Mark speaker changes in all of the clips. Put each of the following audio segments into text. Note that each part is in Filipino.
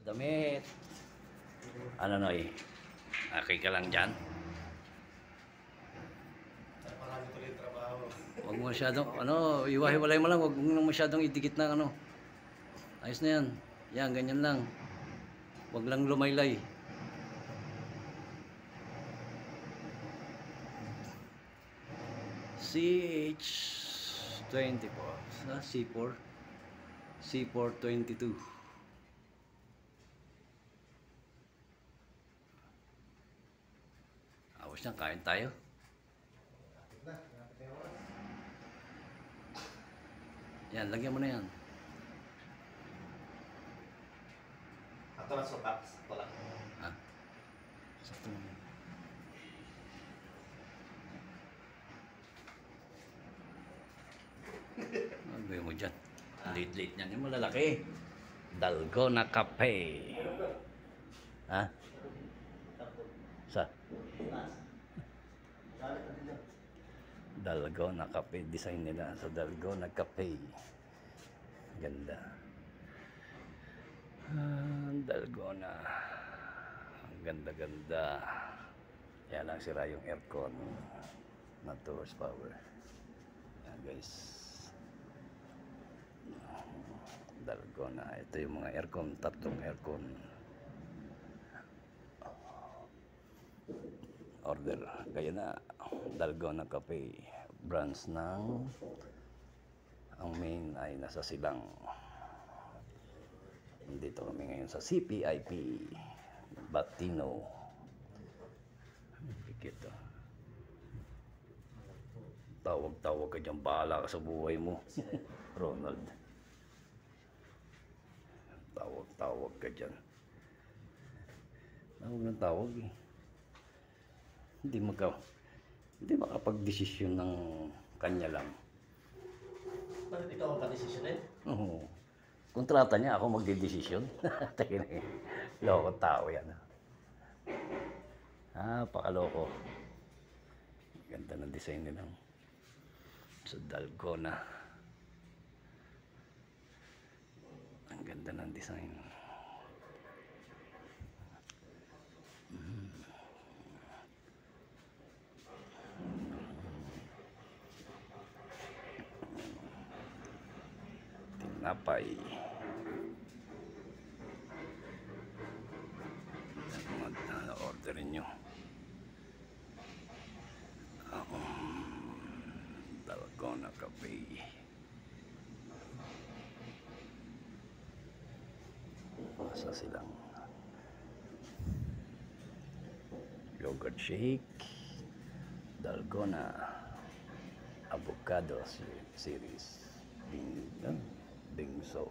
Speaker 1: damit. Ano Noy? Okay ka lang dyan?
Speaker 2: Marami tuloy trabaho.
Speaker 1: Huwag mo masyadong, iwahiwalay mo lang. Huwag mo masyadong idikit na Ayos na yan. Yan, ganyan lang. Huwag lang lumaylay. CH24. C4. C422. Awas na, kain tayo. Yan, lagyan mo na yan.
Speaker 2: Ato lang sukat. Ato lang.
Speaker 1: Ha? Sakto naman. Ano gawin mo dyan? Late-late niyan. Yung malalaki. Dalgona Cafe. Ha? Sa? Dalgona Cafe. Design nila sa Dalgona Cafe. Ganda. Dalgona. Ang ganda-ganda. Yan lang sira yung aircon na 2 horsepower. Yan guys. Dalgona. Ito yung mga aircon. 3 aircon. Order. Kaya na. Dalgona Cafe. Branch ng ang main ay nasa Silang. Dito kami ngayon sa CPIP Batino. Pikit Tawag-tawag ka dyan. Bahala ka sa buhay mo. Ronald. Tawag-tawag ka dyan. Tawag ng tawag eh. Hindi makapag-desisyon ng kanya lang.
Speaker 2: Bakit ikaw ang ka-desisyon eh?
Speaker 1: Oo. Kontrata niya, ako magdidesisyon. Tayo na eh. Loko tao yan. Pakaloko. Ganda ng design nila. Sa Dalgona. Ang ganda ng design. Tinapay. Orderin nyo. Dalgona Cafe. Masa Silang. Yogurt shake. Dalgona. Avocado series. Bingso.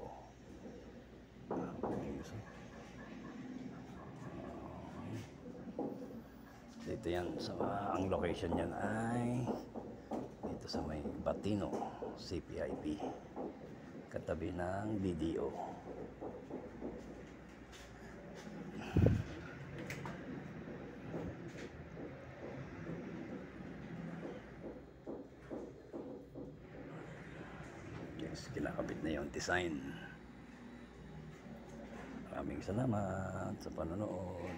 Speaker 1: Bingso. Dito yan ang location niyan ay dito sa may Batino CPIP katabi ng BDO. Yes, kinakabit na yung design. Maraming salamat sa panonood.